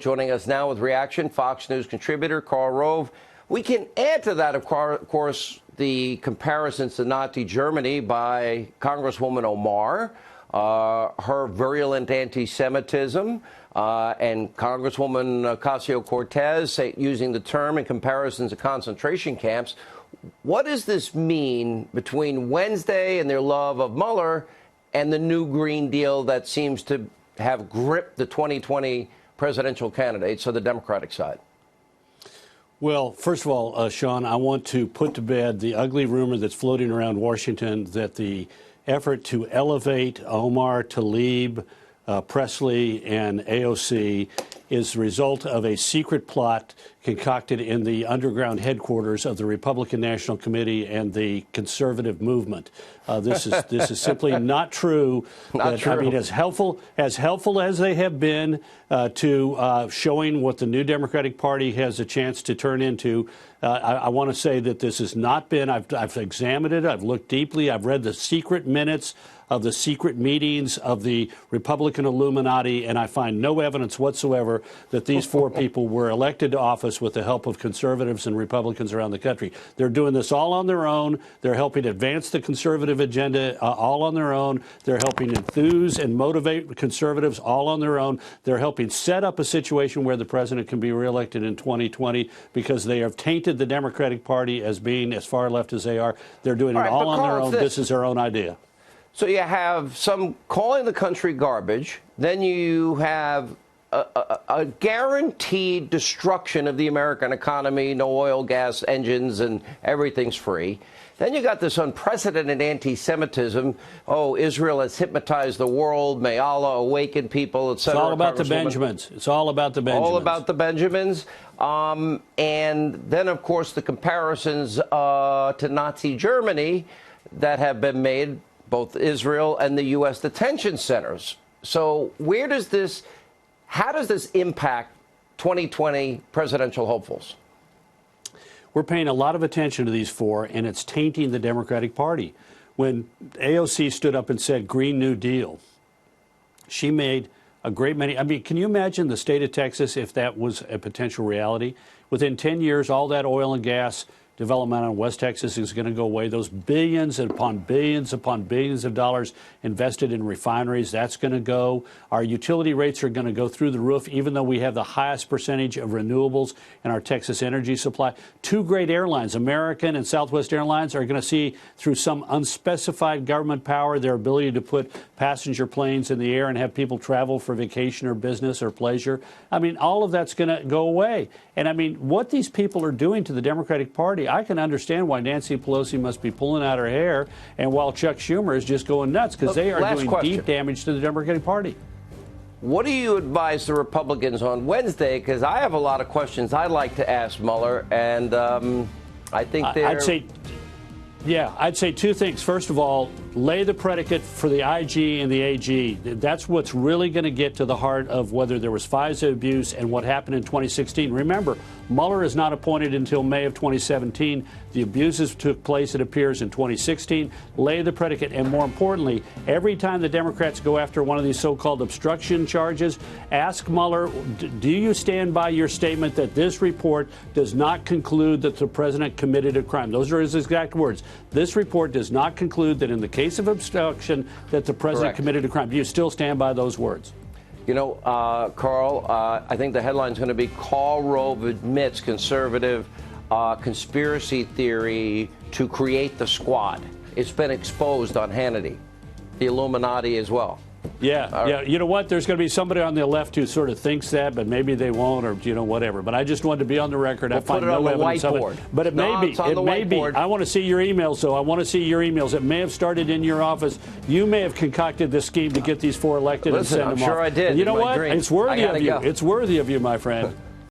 Joining us now with reaction, Fox News contributor Karl Rove. We can add to that, of course, the comparisons to Nazi Germany by Congresswoman Omar, her virulent anti-Semitism, and Congresswoman Ocasio-Cortez using the term in comparisons to concentration camps. What does this mean between Wednesday and their love of Mueller and the new Green Deal that seems to have gripped the 2020 presidential candidates of the Democratic side? Well, first of all, Sean, I want to put to bed the ugly rumor that's floating around Washington that the effort to elevate Omar, Tlaib, Presley, and AOC is the result of a secret plot concocted in the underground headquarters of the Republican National Committee and the conservative movement. This is simply not true. I mean, as helpful as they have been to showing what the new Democratic Party has a chance to turn into, I want to say that this has not been. I've examined it. I've looked deeply. I've read the secret minutes of the secret meetings of the Republican Illuminati, and I find no evidence whatsoever that these four people were elected to office with the help of conservatives and Republicans around the country. They're doing this all on their own. They're helping advance the conservative agenda all on their own. They're helping enthuse and motivate conservatives all on their own. They're helping set up a situation where the president can be reelected in 2020 because they have tainted the Democratic Party as being as far left as they are. They're doing it all on their own. This is their own idea. So you have some calling the country garbage. Then you have a guaranteed destruction of the American economy, no oil, gas, engines, and everything's free. Then you got this unprecedented anti-Semitism. Oh, Israel has hypnotized the world. May Allah awaken people, etc. It's all about the Benjamins. It's all about the Benjamins. All about the Benjamins. And then, of course, the comparisons to Nazi Germany that have been made, both Israel and the U.S. detention centers. So how does this impact 2020 presidential hopefuls? We're paying a lot of attention to these four, and it's tainting the Democratic Party. When AOC stood up and said Green New Deal, she made a great many. I mean, can you imagine the state of Texas if that was a potential reality? Within 10 years, all that oil and gas development on West Texas is going to go away. Those billions upon billions of dollars invested in refineries, that's going to go. Our utility rates are going to go through the roof, even though we have the highest percentage of renewables in our Texas energy supply. Two great airlines, American and Southwest Airlines, are going to see, through some unspecified government power, their ability to put passenger planes in the air and have people travel for vacation or business or pleasure. I mean, all of that's going to go away. And I mean, what these people are doing to the Democratic Party, I can understand why Nancy Pelosi must be pulling out her hair and while Chuck Schumer is just going nuts, because they are doing deep damage to the Democratic Party. What do you advise the Republicans on Wednesday? Because I have a lot of questions I'd like to ask Mueller, and I think I'd say two things. First of all, lay the predicate for the IG and the AG. That's what's really going to get to the heart of whether there was FISA abuse and what happened in 2016. Remember, Mueller is not appointed until May of 2017. The abuses took place, it appears, in 2016. Lay the predicate. And more importantly, every time the Democrats go after one of these so-called obstruction charges, ask Mueller, do you stand by your statement that this report does not conclude that the president committed a crime? Those are his exact words. This report does not conclude that in the case of obstruction that the president committed a crime. Do you still stand by those words? You know, Karl, I think the headline is going to be Karl Rove admits conservative conspiracy theory to create the squad. It's been exposed on Hannity, the Illuminati as well. Yeah. You know what? There's going to be somebody on the left who sort of thinks that, but maybe they won't, or whatever. But I just wanted to be on the record. I find no evidence of it. But it may be. It may be. I want to see your emails, though. I want to see your emails. It may have started in your office. You may have concocted this scheme to get these four elected and send them off. I'm sure I did. And you know what? It's worthy of you. It's worthy of you, my friend.